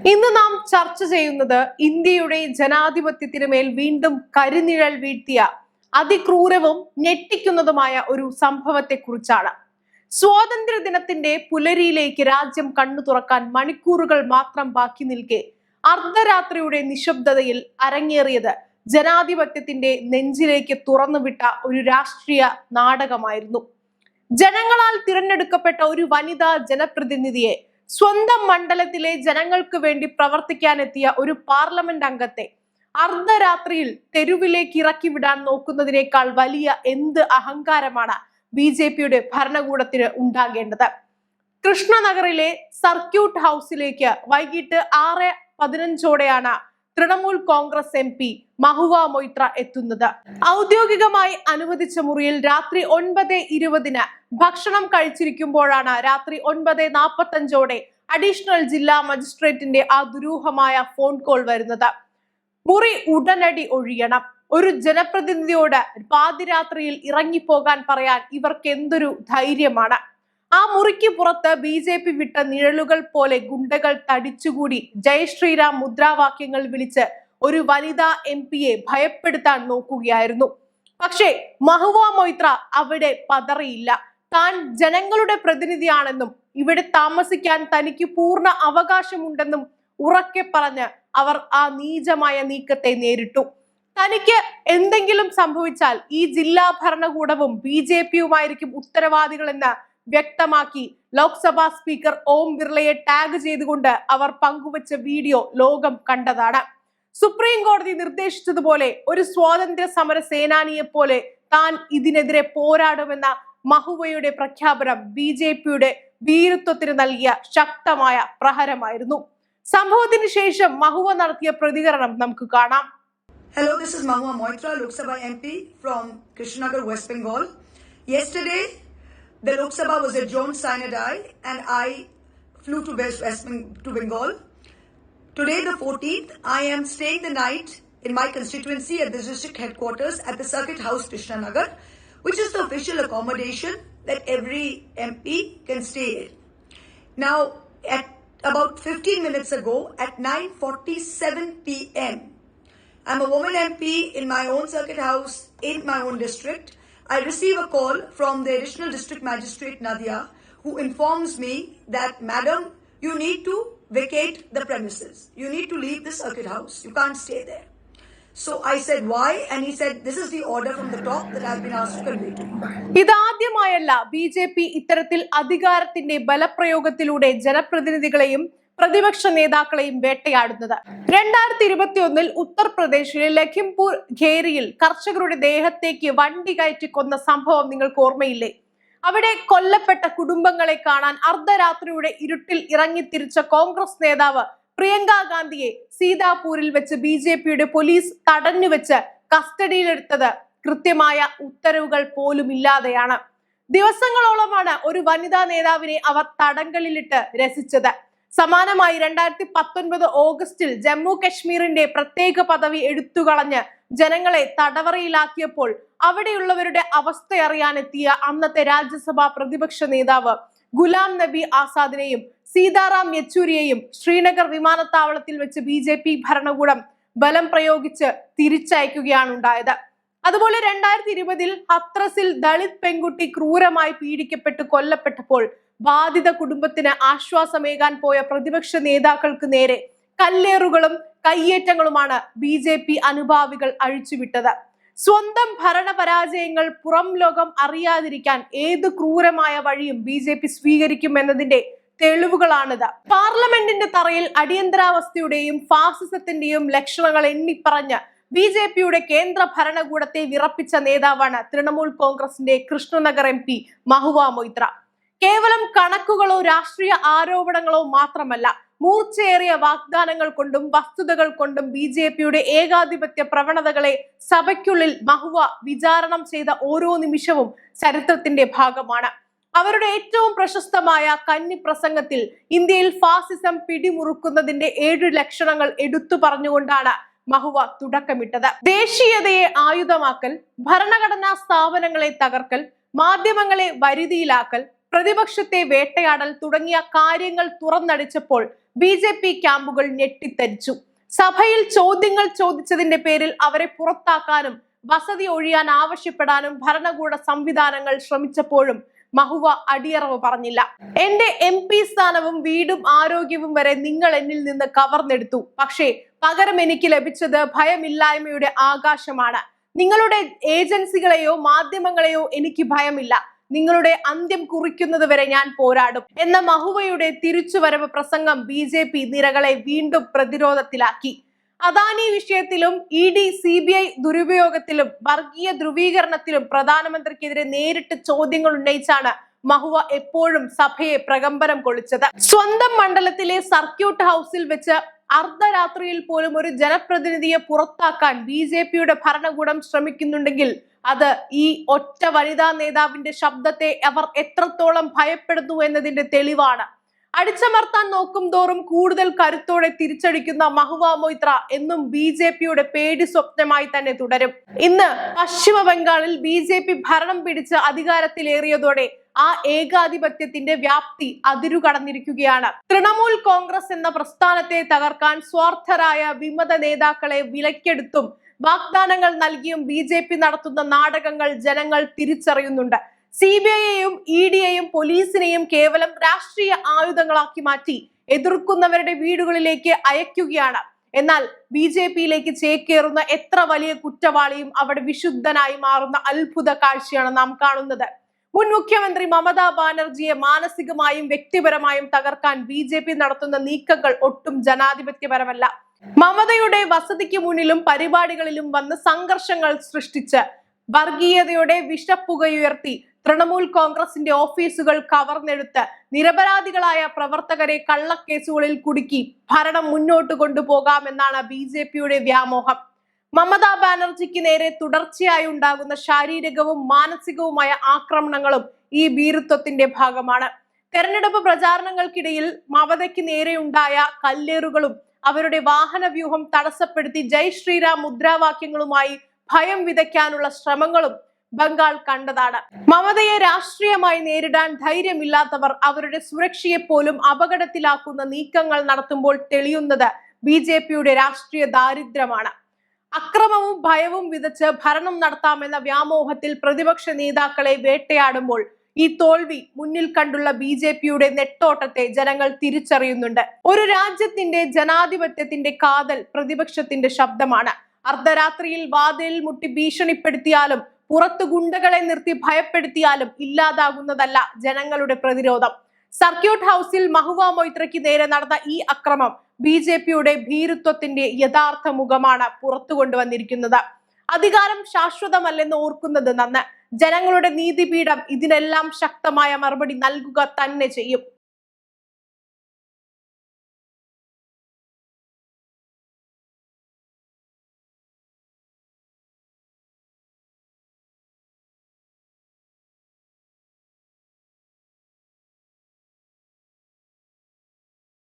ഇന്ന് നാം ചർച്ച ചെയ്യുന്നത് ഇന്ത്യയുടെ ജനാധിപത്യത്തിന് മേൽ വീണ്ടും കരിനിഴൽ വീഴ്ത്തിയ അതിക്രൂരവും ഞെട്ടിക്കുന്നതുമായ ഒരു സംഭവത്തെ കുറിച്ചാണ്. സ്വാതന്ത്ര്യ ദിനത്തിന്റെ പുലരിയിലേക്ക് രാജ്യം കണ്ണു തുറക്കാൻ മണിക്കൂറുകൾ മാത്രം ബാക്കി നിൽക്കെ അർദ്ധരാത്രിയുടെ നിശബ്ദതയിൽ അരങ്ങേറിയത് ജനാധിപത്യത്തിന്റെ നെഞ്ചിലേക്ക് തുറന്നുവിട്ട ഒരു രാഷ്ട്രീയ നാടകമായിരുന്നു. ജനങ്ങളാൽ തിരഞ്ഞെടുക്കപ്പെട്ട ഒരു വനിതാ ജനപ്രതിനിധിയെ, സ്വന്തം മണ്ഡലത്തിലെ ജനങ്ങൾക്ക് വേണ്ടി പ്രവർത്തിക്കാനെത്തിയ ഒരു പാർലമെന്റ് അംഗത്തെ അർദ്ധരാത്രിയിൽ തെരുവിലേക്ക് ഇറക്കി വിടാൻ നോക്കുന്നതിനേക്കാൾ വലിയ എന്ത് അഹങ്കാരമാണ് BJPയുടെ ഭരണകൂടത്തിന് ഉണ്ടാകേണ്ടത്. കൃഷ്ണനഗറിലെ സർക്യൂട്ട് ഹൗസിലേക്ക് വൈകിട്ട് 6:15 തൃണമൂൽ കോൺഗ്രസ് MP മഹുവ മൊയ്ത്ര എത്തുന്നത്. ഔദ്യോഗികമായി അനുവദിച്ച മുറിയിൽ രാത്രി 9:20 ഭക്ഷണം കഴിച്ചിരിക്കുമ്പോഴാണ് രാത്രി 9:45 അഡീഷണൽ ജില്ലാ മജിസ്ട്രേറ്റിന്റെ ആ ദുരൂഹമായ ഫോൺ കോൾ വരുന്നത്. മുറി ഉടനടി ഒഴിയണം. ഒരു ജനപ്രതിനിധിയോട് പാതിരാത്രിയിൽ ഇറങ്ങിപ്പോകാൻ പറയാൻ ഇവർക്ക് എന്തൊരു ധൈര്യമാണ്. ആ മുറിക്ക് പുറത്ത് BJP വിട്ട നിഴലുകൾ പോലെ ഗുണ്ടകൾ തടിച്ചുകൂടി ജയ് ശ്രീറാം മുദ്രാവാക്യങ്ങൾ വിളിച്ച് ഒരു വനിതാ MPയെ ഭയപ്പെടുത്താൻ നോക്കുകയായിരുന്നു. പക്ഷേ മഹുവ മൊയ്ത്ര അവിടെ പതറിയില്ല. താൻ ജനങ്ങളുടെ പ്രതിനിധിയാണെന്നും ഇവിടെ താമസിക്കാൻ തനിക്ക് പൂർണ്ണ അവകാശമുണ്ടെന്നും ഉറക്കെ പറഞ്ഞ് അവർ ആ നീചമായ നീക്കത്തെ നേരിട്ടു. തനിക്ക് എന്തെങ്കിലും സംഭവിച്ചാൽ ഈ ജില്ലാ ഭരണകൂടവും BJPയുമായിരിക്കും ഉത്തരവാദികളെന്ന് വ്യക്തമാക്കി ലോക്സഭാ സ്പീക്കർ ഓം ബിർളയെ ടാഗ് ചെയ്തുകൊണ്ട് അവർ പങ്കുവച്ച വീഡിയോ ലോകം കണ്ടതാണ്. സുപ്രീം കോടതി നിർദ്ദേശിച്ചതുപോലെ ഒരു സ്വാതന്ത്ര്യ സമര സേനാനിയെ പോലെ താൻ ഇതിനെതിരെ പോരാടുമെന്ന മഹുവയുടെ പ്രഖ്യാപനം BJPയുടെ വീരത്വത്തിന് നൽകിയ ശക്തമായ പ്രഹരമായിരുന്നു. സംഭവത്തിന് ശേഷം മഹുവ നടത്തിയ പ്രതികരണം നമുക്ക് കാണാം. Hello, this is Mahua Moitra, Lok Sabha MP from Krishnanagar, West Bengal. Yesterday, the Lok Sabha was adjourned sine die and I flew to Bengal. Today, the 14th, I am staying the night in my constituency at the district headquarters at the Circuit House, Krishnanagar, which is the official accommodation that every MP can stay in. Now, at about 15 minutes ago, at 9:47 p.m., I'm a woman MP in my own circuit house in my own district. I receive a call from the additional district magistrate Nadia, who informs me that, Madam, you need to vacate the premises. You need to leave the circuit house. You can't stay there. So I said, why? And he said, this is the order from the top that I've been asked to convey to you. ഇതാദ്യമായല്ല BJP ഇത്തരത്തിൽ അധികാരത്തിന്റെ ബലപ്രയോഗത്തിലൂടെ ജനപ്രതിനിധികളെയും പ്രതിപക്ഷ നേതാക്കളെയും വേട്ടയാടുന്നത്. 2021 ഉത്തർപ്രദേശിലെ ലഖിംപൂർ ഖേരിയിൽ കർഷകരുടെ ദേഹത്തേക്ക് വണ്ടി കയറ്റി കൊന്ന സംഭവം നിങ്ങൾക്ക് ഓർമ്മയില്ലേ? അവിടെ കൊല്ലപ്പെട്ട കുടുംബങ്ങളെ കാണാൻ അർദ്ധരാത്രിയുടെ ഇരുട്ടിൽ ഇറങ്ങിത്തിരിച്ച കോൺഗ്രസ് നേതാവ് പ്രിയങ്ക ഗാന്ധിയെ സീതാപൂരിൽ വെച്ച് BJPയുടെ പോലീസ് തടഞ്ഞുവെച്ച് കസ്റ്റഡിയിലെടുത്തത് കൃത്യമായ ഉത്തരവുകൾ പോലും ഇല്ലാതെയാണ്. ദിവസങ്ങളോളമാണ് ഒരു വനിതാ നേതാവിനെ അവർ തടങ്കലിലിട്ട് രസിച്ചത്. സമാനമായി 2019 ഓഗസ്റ്റിൽ ജമ്മു കശ്മീരിന്റെ പ്രത്യേക പദവി എടുത്തുകളഞ്ഞ് ജനങ്ങളെ തടവറയിലാക്കിയപ്പോൾ അവിടെയുള്ളവരുടെ അവസ്ഥയറിയാനെത്തിയ അന്നത്തെ രാജ്യസഭാ പ്രതിപക്ഷ നേതാവ് ഗുലാം നബി ആസാദിനെയും സീതാറാം യെച്ചൂരിയെയും ശ്രീനഗർ വിമാനത്താവളത്തിൽ വെച്ച് BJP ഭരണകൂടം ബലം പ്രയോഗിച്ച് തിരിച്ചയക്കുകയാണ് ഉണ്ടായത്. അതുപോലെ 2020 ഹത്രസിൽ ദളിത് പെൺകുട്ടി ക്രൂരമായി പീഡിക്കപ്പെട്ട് കൊല്ലപ്പെട്ടപ്പോൾ ബാധിത കുടുംബത്തിന് ആശ്വാസമേകാൻ പോയ പ്രതിപക്ഷ നേതാക്കൾക്ക് നേരെ കല്ലേറുകളും കയ്യേറ്റങ്ങളുമാണ് BJP അനുഭാവികൾ അഴിച്ചുവിട്ടത്. സ്വന്തം ഭരണപരാജയങ്ങൾ പുറം ലോകം അറിയാതിരിക്കാൻ ഏത് ക്രൂരമായ വഴിയും BJP സ്വീകരിക്കും എന്നതിന്റെ തെളിവുകളാണിത്. പാർലമെന്റിന്റെ തറയിൽ അടിയന്തരാവസ്ഥയുടെയും ഫാസിസത്തിന്റെയും ലക്ഷണങ്ങൾ എണ്ണിപ്പറഞ്ഞ് BJPയുടെ കേന്ദ്ര ഭരണകൂടത്തെ വിറപ്പിച്ച നേതാവാണ് തൃണമൂൽ കോൺഗ്രസിന്റെ കൃഷ്ണനഗർ MP മഹുവ മൊയ്ത്ര. കേവലം കണക്കുകളോ രാഷ്ട്രീയ ആരോപണങ്ങളോ മാത്രമല്ല, മൂർച്ചയേറിയ വാഗ്ദാനങ്ങൾ കൊണ്ടും വസ്തുതകൾ കൊണ്ടും BJPയുടെ ഏകാധിപത്യ പ്രവണതകളെ സഭയ്ക്കുള്ളിൽ മഹുവ വിചാരണം ചെയ്ത ഓരോ നിമിഷവും ചരിത്രത്തിന്റെ ഭാഗമാണ്. അവരുടെ ഏറ്റവും പ്രശസ്തമായ കന്നി പ്രസംഗത്തിൽ ഇന്ത്യയിൽ ഫാസിസം പിടിമുറുക്കുന്നതിന്റെ 7 ലക്ഷണങ്ങൾ എടുത്തു പറഞ്ഞുകൊണ്ടാണ് മഹുവ തുടക്കമിട്ടത്. ദേശീയതയെ ആയുധമാക്കൽ, ഭരണഘടനാ സ്ഥാപനങ്ങളെ തകർക്കൽ, മാധ്യമങ്ങളെ വരുതിയിലാക്കൽ, പ്രതിപക്ഷത്തെ വേട്ടയാടൽ തുടങ്ങിയ കാര്യങ്ങൾ തുറന്നടിച്ചപ്പോൾ BJP ക്യാമ്പുകൾ ഞെട്ടിത്തരിച്ചു. സഭയിൽ ചോദ്യങ്ങൾ ചോദിച്ചതിന്റെ പേരിൽ അവരെ പുറത്താക്കാനും വസതി ഒഴിയാൻ ആവശ്യപ്പെടാനും ഭരണകൂട സംവിധാനങ്ങൾ ശ്രമിച്ചപ്പോഴും മഹുവ അടിയറവ് പറഞ്ഞില്ല. എന്റെ MP സ്ഥാനവും വീടും ആരോഗ്യവും വരെ നിങ്ങൾ എന്നിൽ നിന്ന് കവർന്നെടുത്തു. പക്ഷേ പകരം എനിക്ക് ലഭിച്ചത് ഭയമില്ലായ്മയുടെ ആകാശമാണ്. നിങ്ങളുടെ ഏജൻസികളെയോ മാധ്യമങ്ങളെയോ എനിക്ക് ഭയമില്ല. നിങ്ങളുടെ അന്ത്യം കുറിക്കുന്നത് വരെ ഞാൻ പോരാടും എന്ന മഹുവയുടെ തിരിച്ചുവരവ് പ്രസംഗം BJP നിരകളെ വീണ്ടും പ്രതിരോധത്തിലാക്കി. അദാനി വിഷയത്തിലും ED CBI ദുരുപയോഗത്തിലും വർഗീയ ധ്രുവീകരണത്തിലും പ്രധാനമന്ത്രിക്കെതിരെ നേരിട്ട് ചോദ്യങ്ങൾ ഉന്നയിച്ചാണ് മഹുവ എപ്പോഴും സഭയെ പ്രകമ്പനം കൊള്ളിച്ചത്. സ്വന്തം മണ്ഡലത്തിലെ സർക്യൂട്ട് ഹൗസിൽ വെച്ച് അർദ്ധരാത്രിയിൽ പോലും ഒരു ജനപ്രതിനിധിയെ പുറത്താക്കാൻ BJPയുടെ ഭരണകൂടം ശ്രമിക്കുന്നുണ്ടെങ്കിൽ അത് ഈ ഒറ്റ വനിതാ നേതാവിന്റെ ശബ്ദത്തെ അവർ എത്രത്തോളം ഭയപ്പെടുന്നു എന്നതിന്റെ തെളിവാണ്. അടിച്ചമർത്താൻ നോക്കും തോറും കൂടുതൽ കരുത്തോടെ തിരിച്ചടിക്കുന്ന മഹുവ മൊയ്ത്ര എന്നും BJPയുടെ പേടി സ്വപ്നമായി തന്നെ തുടരും. ഇന്ന് പശ്ചിമ ബംഗാളിൽ BJP ഭരണം പിടിച്ച് അധികാരത്തിലേറിയതോടെ ആ ഏകാധിപത്യത്തിന്റെ വ്യാപ്തി അതിരുകടന്നിരിക്കുകയാണ്. തൃണമൂൽ കോൺഗ്രസ് എന്ന പ്രസ്ഥാനത്തെ തകർക്കാൻ സ്വാർത്ഥരായ വിമത നേതാക്കളെ വിലക്കെടുത്തും വാഗ്ദാനങ്ങൾ നൽകിയും BJP നടത്തുന്ന നാടകങ്ങൾ ജനങ്ങൾ തിരിച്ചറിയുന്നുണ്ട്. CBIയെയും EDയെയും പോലീസിനെയും കേവലം രാഷ്ട്രീയ ആയുധങ്ങളാക്കി മാറ്റി എതിർക്കുന്നവരുടെ വീടുകളിലേക്ക് അയക്കുകയാണ്. എന്നാൽ BJPയിലേക്ക് ചേക്കേറുന്ന എത്ര വലിയ കുറ്റവാളിയും അവിടെ വിശുദ്ധനായി മാറുന്ന അത്ഭുത കാഴ്ചയാണ് നാം കാണുന്നത്. മുൻ മുഖ്യമന്ത്രി മമതാ ബാനർജിയെ മാനസികമായും വ്യക്തിപരമായും തകർക്കാൻ BJP നടത്തുന്ന നീക്കങ്ങൾ ഒട്ടും ജനാധിപത്യപരമല്ല. മമതയുടെ വസതിക്ക് മുന്നിലും പരിപാടികളിലും വന്ന് സംഘർഷങ്ങൾ സൃഷ്ടിച്ച് വർഗീയതയുടെ വിഷപ്പുകയുയർത്തി തൃണമൂൽ കോൺഗ്രസിന്റെ ഓഫീസുകൾ കവർന്നെടുത്ത് നിരപരാധികളായ പ്രവർത്തകരെ കള്ളക്കേസുകളിൽ കുടുക്കി ഭരണം മുന്നോട്ട് കൊണ്ടുപോകാമെന്നാണ് BJPയുടെ വ്യാമോഹം. മമതാ ബാനർജിക്ക് നേരെ തുടർച്ചയായി ഉണ്ടാകുന്ന ശാരീരികവും മാനസികവുമായ ആക്രമണങ്ങളും ഈ ഭീരുത്വത്തിന്റെ ഭാഗമാണ്. തെരഞ്ഞെടുപ്പ് പ്രചാരണങ്ങൾക്കിടയിൽ മമതയ്ക്ക് നേരെയുണ്ടായ കല്ലേറുകളും അവരുടെ വാഹന വ്യൂഹം തടസ്സപ്പെടുത്തി ജയ് ശ്രീറാം മുദ്രാവാക്യങ്ങളുമായി ഭയം വിതയ്ക്കാനുള്ള ശ്രമങ്ങളും ബംഗാൾ കണ്ടതാണ്. മമതയെ രാഷ്ട്രീയമായി നേരിടാൻ ധൈര്യമില്ലാത്തവർ അവരുടെ സുരക്ഷയെ പോലും അപകടത്തിലാക്കുന്ന നീക്കങ്ങൾ നടത്തുമ്പോൾ തെളിയുന്നത് BJPയുടെ രാഷ്ട്രീയ ദാരിദ്ര്യമാണ്. അക്രമവും ഭയവും വിതച്ച് ഭരണം നടത്താമെന്ന വ്യാമോഹത്തിൽ പ്രതിപക്ഷ നേതാക്കളെ വേട്ടയാടുമ്പോൾ ഈ തോൽവി മുന്നിൽ കണ്ടുള്ള BJPയുടെ നെട്ടോട്ടത്തെ ജനങ്ങൾ തിരിച്ചറിയുന്നുണ്ട്. ഒരു രാജ്യത്തിന്റെ ജനാധിപത്യത്തിന്റെ കാതൽ പ്രതിപക്ഷത്തിന്റെ ശബ്ദമാണ്. അർദ്ധരാത്രിയിൽ വാതിലിൽ മുട്ടി ഭീഷണിപ്പെടുത്തിയാലും പുറത്തു ഗുണ്ടകളെ നിർത്തി ഭയപ്പെടുത്തിയാലും ഇല്ലാതാകുന്നതല്ല ജനങ്ങളുടെ പ്രതിരോധം. സർക്യൂട്ട് ഹൗസിൽ മഹുവ മൊയ്ത്രയ്ക്ക് നേരെ നടന്ന ഈ അക്രമം BJPയുടെ ഭീരുത്വത്തിന്റെ യഥാർത്ഥ മുഖമാണ് പുറത്തു കൊണ്ടുവന്നിരിക്കുന്നത്. അധികാരം ശാശ്വതമല്ലെന്ന് ഓർക്കുന്നത് നന്ന്. ജനങ്ങളുടെ നീതിപീഠം ഇതിനെല്ലാം ശക്തമായ മറുപടി നൽകുക തന്നെ ചെയ്യും.